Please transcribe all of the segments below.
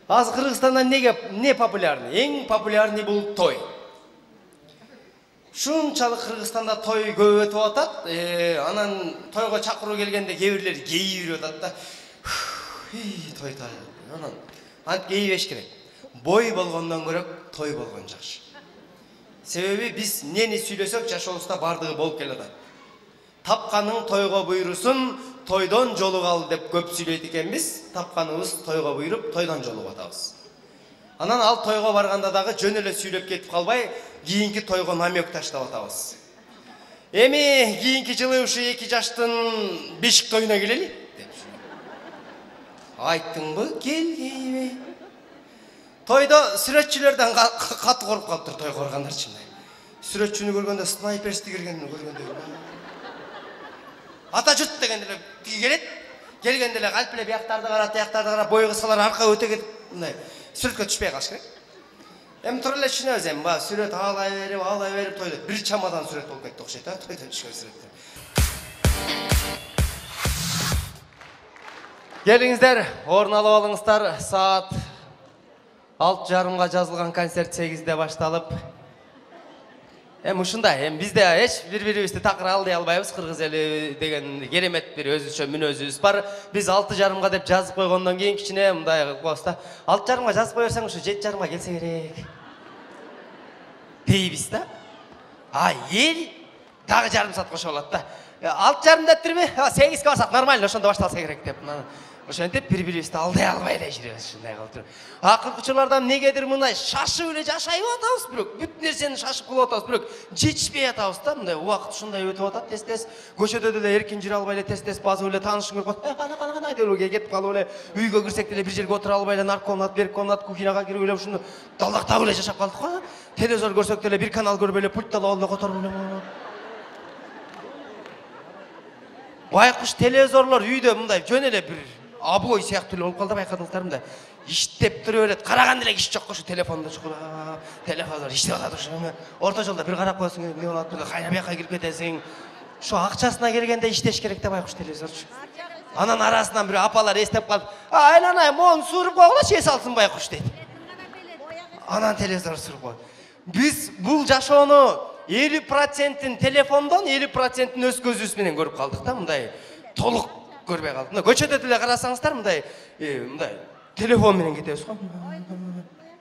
Аз Кыргызстанда не популярный? Эң популярный бул той. Шунчалык Кыргызстанда той көп өтүп атат. Анан тойго чакыруу келгенде кээ бирлери кейирип атат да. Той. Анан антип кейибеш керек. Бой болгондон көрөк той болгон жакшы. Себеби биз нени сүйлөсөк жашообузда бардыгы болуп келатат. Тапканың тойго буйрусун, тойдон жолуп ал деп көп сүйлөйт экенбиз. Тапканыбыз тойго буйруп, тойдон жолуп атабыз. Анан ал тойго барганда дагы жөн эле сүйлөп кетип калбай, кийинки тойго намек таштап атабыз. Эми кийинки жылы ушу 2 жаштын бешик тоюна келели деп. Айттыңбы, келгейби. Тойдо сүрөтчүлөрдөн катты коруп калыптыр тойго баргандарчы. Сүрөтчүнү көргөндө снайперсти киргенин көргөндө. Ата жұрт деген деле келет. Келгенде эле калп эле бияктарды карап, бой кысалар арка өтө кетип, мындай сүрөткө түшпөй калыш керек. Эми тура эле түшүнөбүз эми, баа сүрөт алай берип тойдо бир чамадан сүрөт болуп кетти окшойт, тойдон түшкөн сүрөттөр. Келиңиздер, орун алып алыңыздар. Саат 6:30 жазылган концерт 8-де башталып. Ушундай, бизде эч бири-бирибизди такыр алдай албайбыз. Кыргыз эли деген керемет бир өзүчө мүнөзүбүз бар. Биз 6:30 деп жазып койгондон кийин кичине мындай кылабыз да. 6:30 жазып кое берсең ушу 7:30 келсе керек. Дейбиз да. Эл дагы жарым саат кошо алат да. 6:30 дептирби? 8-ге барсак нормально, ошондо башталса керек деп. Ошентип бири-бирибизди алдай албай эле жүрөбүз, ушундай кылып туруп. Акыркы учурлардан негедир мындай шашып эле жашайып атабыз, бирок бүт нерсени шашып кылып атабыз, бирок жетишпей атабыз да. Мындай убакыт ушундай өтүп атат, тез-тез. Көчөдө деле эркин жүрө албай эле тез-тез басып эле таанышың көрүп калып, кана деп кетип калып эле үйгө кирсек деле бир жерге отура албай эле нар комнат, бер комнат, кухняга кирип эле ушуну далдактап эле жашап калдык го. Телевизор көрсөк деле бир канал көрүп эле пульт алып эле которуп эле. Байкуш телевизорлор үйдө мындай жөн эле бир абой сыяктуу эле болуп калды, байкадыңыздар мындай. Иштеп туруп эле, караганда эле иш жок ошо телефондо чукулап, телевизор иштеп атат ошо. Орто жолдо бир карап коесуң, эмне болот, кайра бияка кирип кетесиң. Ошо акчасына келгенде иштеш керек да байкуш телевизорчу. Анан арасынан бир апалар эстеп калып, айланай, мону suurуп койгулачы, эс алсын байкуш дейт. Анан телевизор suurуп коет. Биз бул жашоону 50%-ин телефондон, 50%-ин өз көзүбүз менен көрүп калдык да, мындай толук көрбөй калдык. Мына көчөдө деле карасаңыздар, мындай телефон менен кетебиз го.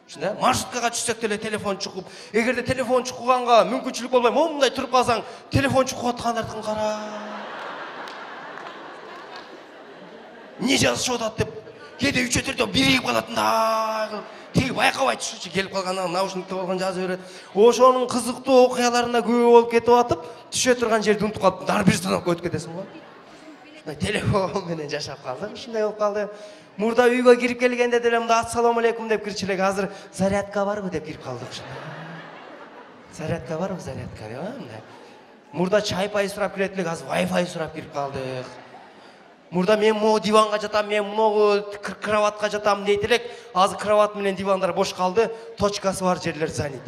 Ушундай маршруткага түшсөк деле телефон чукуп, эгерде телефон чукуганга мүмкүнчүлүк болбой, мындай туруп калсаң, телефон чукуп аткандардын кара. Не жазышып атат деп, кээде 3-4 биригип калатындай. Тиги байкабай түшүчү келип калгандан наушникте болгон жазып берет. Ошонун кызыктуу окуяларына күбө болуп кетип атып, түшө турган жерди унутуп калып, дары бир станокко өтүп кетесиң го. Телефон менен жашап калдык, ушундай болуп калды. Мурда үйгө кирип келгенде деле мында ассаламу алейкум деп кирчү элек, азыр зарядка барбы деп кирип калдык. Зарядка барбы, зарядка деп, мындай. Мурда чай-пай сурап кирет элек, азыр Wi-Fi сурап кирип калдык. Мурда мен могу диванга жатам, мен могу кроватка жатам дейт элек, азыр кроват менен дивандар бош калды, точкасы бар жерлер занят.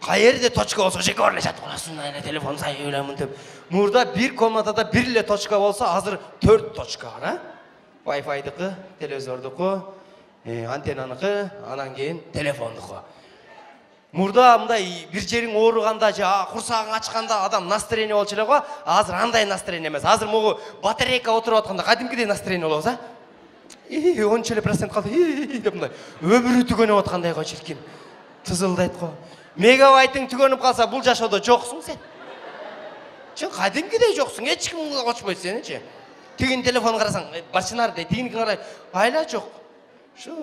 Каерде точка болсо жеке бар эле жатып каласың, эле телефон сайып эле мынтип. Мурда бир комнатада бир эле точка болсо, азыр 4 точка бар, Wi-Fi-дыкы, телевизордуку, антеннаныкы, анан кийин телефондуку. Мурда мындай бир жериң ооруганда же курсагың ачканда адам настроение болчу эле го, азыр андай настроение эмес. Азыр могу батарейка отуруп атканда кадимкидей настроение болобуз, 10 эле процент калды деп мындай өмүрү түгөнүп аткандай го чиркин. Тызылдайт го. Мегабайтың түгөнүп калса, бул жашоодо жоксуң сен. Чын кадимкидей жоксуң, эч ким кочпойт сени. Тигин телефон карасаң, башынар дейт, тигин карай, айла жок. Шу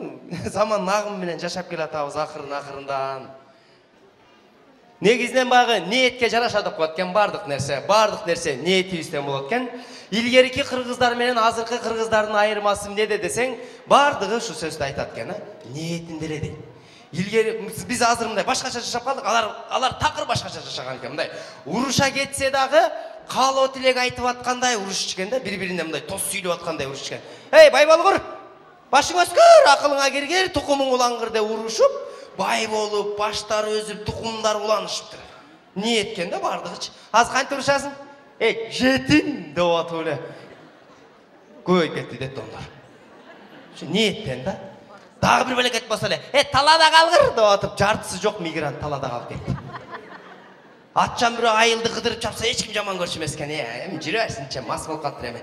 заман агым менен жашап келатабыз акырындан. Негизинен багы ниетке жараша деп коет экен бардык нерсе ниетибизден болот экен. Илгерки кыргыздар менен азыркы кыргыздардын айырмасы эмнеде десең, бардыгы ушу сөздү айтат экен, ниетинде эле дейт. Илгери биз азыр мындай башкача жашап калдык, алар такыр башкача жашаган экен, мындай уруша кетсе дагы каалоо тилек айтып аткандай урушчу экен да, бири-бирине мындай тос сүйлөп аткандай урушчу экен. Эй, бай болгур, башың өскөр, акылыңа киргер, тукумуң улангыр деп урушуп, бай болуп, баштары өзүп, тукумдар уланышыптыр. Ниеткен да бардыгычы. Азыр кантип урушасың? Эй, жетин деп атып эле көбөйүп кетти деттондор. ниеттен да. Дагы бир белекет болсо эле, талада калгыр деп атып, жартысы жок мигрант талада калып кетти. Атчан бирөө айылды кыдырып чапса эч ким жаман көрчүмөс экен. Эми жүрө берсинчи, мас болуп калыптыр эми.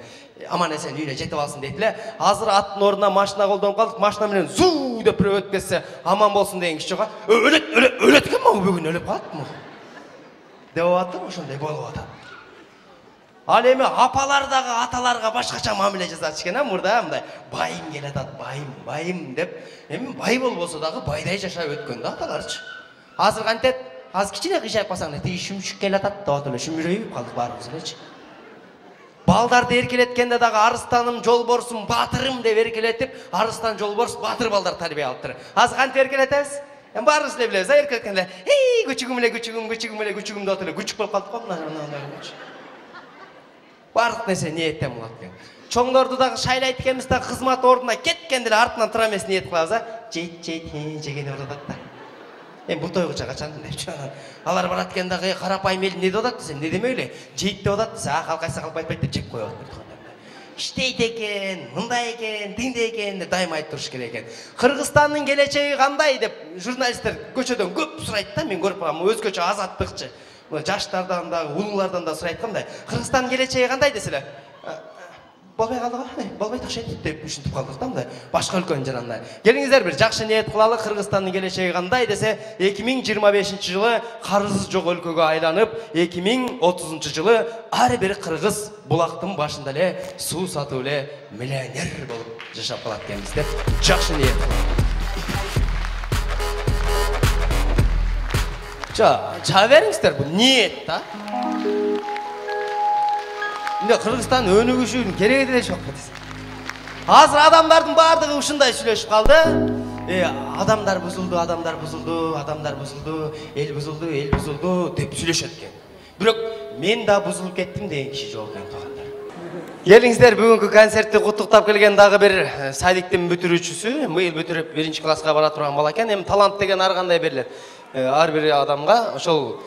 Аман эсен үйүнө жетип алсын дейт эле. Азыр аттын ордуна машина колдонуп калдык. Машина менен зуу деп бирөө өтүп кетсе, аман болсун деген киши жок. Өлөт экен могу бүгүн өлүп калыптмы? Деп атам, ошондой болуп атат. Ал эми апалар дагы аталарга башкача мамиле жасачу экен, мурда мындай байым келатат, байым деп. Эми бай болбосо дагы байдай жашап өткөн да аталарчы. Азыр кантет? Аз кичине кыйшайып калсаң эле, тиги шүмшүк келатат деп атып эле шүмүрөйүп калдык баарыбыз элечи. Балдарды эркелеткенде дагы арыстаным, жолборсум, батырым деп эркелетип, арыстан, жолборс, батыр балдар тарбия алыптыр. Азыр кантип эркелетебиз? Эми баарыбыз эле билебиз, эркелеткенде, күчүгүм деп атып эле күчүк болуп калдык го мына. Бардык нерсе ниеттен болот экен. Чоңдорду дагы шайлайт экенбиз да кызмат ордуна кеткенде эле артынан тура эмес ниет кылабыз, жейт жегени урдат да. Эми бул тойго качан депчи. Алар барат экен дагы карапайым эл не деп атат десе, не демек эле, жейт деп атат десе, калкайса калп айтпайт деп жеп коюп атат. Иштейт экен, мындай экен, тиндей экен деп дайыма айтып туруш керек экен. Кыргызстандын келечеги кандай деп журналисттер көчөдөн көп сурайт да, мен көрүп калам, өзгөчө азаттыкчы. Жаштардан да, улуулардан да сурайт кандай. Кыргызстандын келечеги кандай деселер? Болбой калды го, болбойт окшойт деп ушинтип калдык да мындай. Башка өлкөнүн жарандай. Келиңиздер бир жакшы ниет кылалы, Кыргызстандын келечеги кандай десе, 2025-жылы карызы жок өлкөгө айланып, 2030-жылы ар бир кыргыз булактын башында эле суу сатып эле миллионер болуп жашап калат экенбиз деп жакшы ниет кылалы. Чаа бериңиздер, бул ниет да. Кыргызстан өнүгүшүнүн кереги деле жок десе. Азыр адамдардын баардыгы ушундай сүйлөшүп калды. Адамдар бузулду, эл бузулду деп сүйлөшөт экен. Бирок мен да бузулуп кеттим деген киши жок экен туугандар. Келиңиздер, бүгүнкү концертти куттуктап келген дагы бир садиктин бүтүрүүчүсү, мыйыл бүтүрүп 1-класска бара турган бала экен. Эми талант деген ар кандай берилет. Ар бир адамга ошол